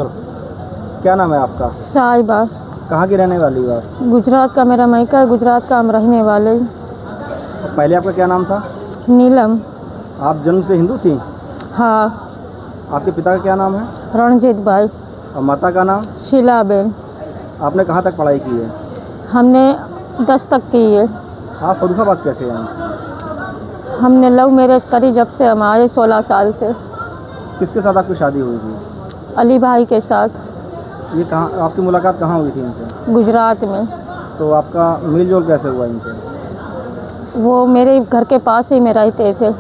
क्या नाम है आपका? साहिबा। कहाँ की रहने वाली हो आप? गुजरात का मेरा मायका है, गुजरात का हम रहने वाले। पहले आपका क्या नाम था? नीलम। आप जन्म से हिंदू थी? हाँ। आपके पिता का क्या नाम है? रणजीत भाई। और माता का नाम? शीलाबेन। आपने कहाँ तक पढ़ाई की है? हमने 10 तक की है। आप फर्रुखाबाद कैसे आए? हमने लव मैरिज करी जब से हम आए 16 साल से। किसके साथ आपकी शादी हुई थी? अली भाई के साथ। ये कहाँ आपकी मुलाकात कहाँ हुई थी इनसे? गुजरात में। तो आपका मेल जोल कैसे हुआ इनसे? वो मेरे घर के पास ही में रहते थे।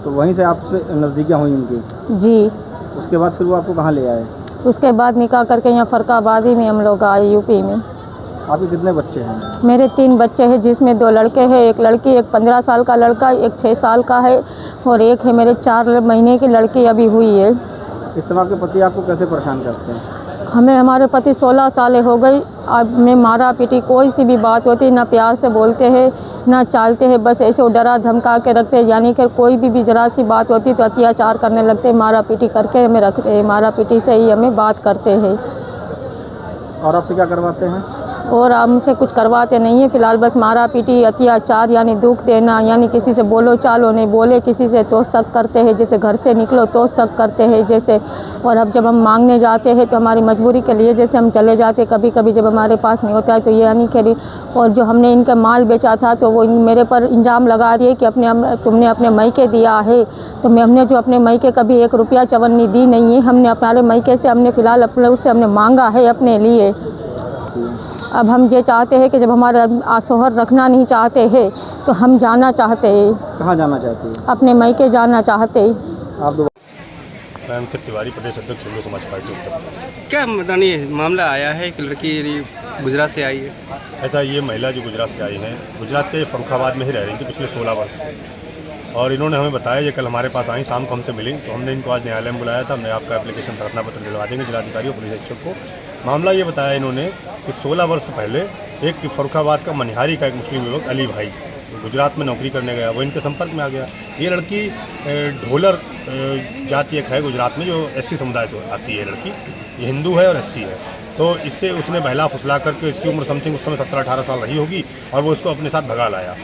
तो वहीं से आपसे नज़दीकियाँ हुई इनकी? जी। उसके बाद फिर वो आपको कहाँ ले आए? उसके बाद निकाह करके यहाँ फरकाबादी में हम लोग आए, यूपी में। आपके कितने बच्चे हैं? मेरे 3 बच्चे हैं, जिसमें 2 लड़के हैं, एक लड़की, एक 15 साल का लड़का, एक 6 साल का है, और एक है मेरे 4 महीने की लड़की अभी हुई है। इस समय आपके पति आपको कैसे परेशान करते हैं? हमें हमारे पति 16 साल हो गई, अब में मारा पीटी कोई सी भी बात होती ना प्यार से बोलते हैं ना चालते हैं, बस ऐसे वो डरा धमका के रखते हैं। यानी कि कोई भी जरा सी बात होती तो अत्याचार करने लगते हैं, मारा पीटी करके हमें रखते हैं, मारा पीटी से ही हमें बात करते हैं। और आपसे क्या करवाते हैं? और हमसे कुछ करवाते नहीं है फ़िलहाल, बस मारा पीटी, अत्याचार, यानी दुख देना, यानी किसी से बोलो चालो नहीं, बोले किसी से तो शक करते हैं, जैसे घर से निकलो तो शक करते हैं जैसे। और अब जब हम मांगने जाते हैं तो हमारी मजबूरी के लिए जैसे हम चले जाते, कभी कभी जब हमारे पास नहीं होता है तो ये यानी कि, और जो हमने इनका माल बेचा था तो वो मेरे पर इल्ज़ाम लगा रही है कि तुमने अपने मायके दिया है। तो हमने जो अपने मायके कभी 1 रुपया चवन्नी दी नहीं है, हमने अपने मायके से हमने फ़िलहाल अपने उससे हमने मांगा है अपने लिए। अब हम ये चाहते हैं कि जब हमारा शोहर रखना नहीं चाहते हैं तो हम जाना चाहते हैं। कहाँ जाना चाहते हैं? अपने मायके जाना चाहते हैं। आप मैं अंकित तिवारी, प्रदेश अध्यक्ष हिंदू समाज पार्टी उत्तर प्रदेश। क्या बतानी मामला आया है कि लड़की गुजरात से आई है? ऐसा ये महिला जो गुजरात से आई हैं, गुजरात के फर्रुखाबाद में ही रह रही थी पिछले 16 वर्ष से, और इन्होंने हमें बताया ये कल हमारे पास आई, शाम को हमसे मिली, तो हमने इनको आज न्यायालय में बुलाया था। हमने आपका एप्लीकेशन प्रार्थना पत्र दिलवा देंगे जिलाधिकारी और पुलिस अधीक्षक को। मामला ये बताया इन्होंने कि 16 वर्ष पहले एक फर्रुखाबाद का मनिहारी का एक मुस्लिम युवक अली भाई गुजरात में नौकरी करने गया, वो इनके संपर्क में आ गया। ये लड़की ढोलर जाति एक है गुजरात में जो एससी समुदाय से आती है लड़की, ये हिंदू है और एससी है। तो इससे उसने बहला फुसला करके, इसकी उम्र समथिंग उस समय 17-18 साल रही होगी, और वो इसको अपने साथ भगा लाया।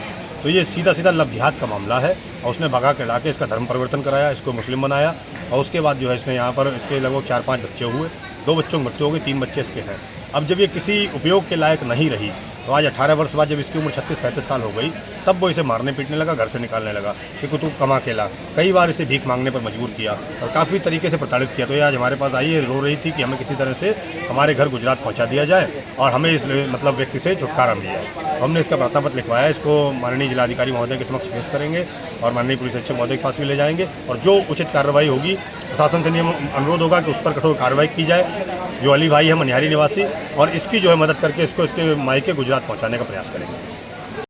तो ये सीधा सीधा लव जिहाद का मामला है, और उसने भगा के ला के इसका धर्म परिवर्तन कराया, इसको मुस्लिम बनाया, और उसके बाद जो है इसने यहाँ पर इसके लगभग 4-5 बच्चे हुए। 2 बच्चों की मृत्यु हो गई, 3 बच्चे इसके हैं। अब जब ये किसी उपयोग के लायक नहीं रही तो आज 18 वर्ष बाद जब इसकी उम्र 36-37 साल हो गई, तब वो इसे मारने पीटने लगा, घर से निकालने लगा कि तू कमा के ला। कई बार इसे भीख मांगने पर मजबूर किया और काफ़ी तरीके से प्रताड़ित किया। तो ये आज हमारे पास आई है, रो रही थी कि हमें किसी तरह से हमारे घर गुजरात पहुंचा दिया जाए और हमें इस व्यक्ति से छुटकारा मिल जाए। हमने इसका प्रार्थना पत्र लिखवाया, इसको माननीय जिलाधिकारी महोदय के समक्ष पेश करेंगे और माननीय पुलिस अधीक्षक महोदय के पास भी ले जाएंगे, और जो उचित कार्रवाई होगी प्रशासन से अनुरोध होगा कि उस पर कठोर कार्रवाई की जाए। जो अली भाई है मनिहारी निवासी, और इसकी जो है मदद करके इसको इसके मायके गुजरात पहुंचाने का प्रयास करेंगे।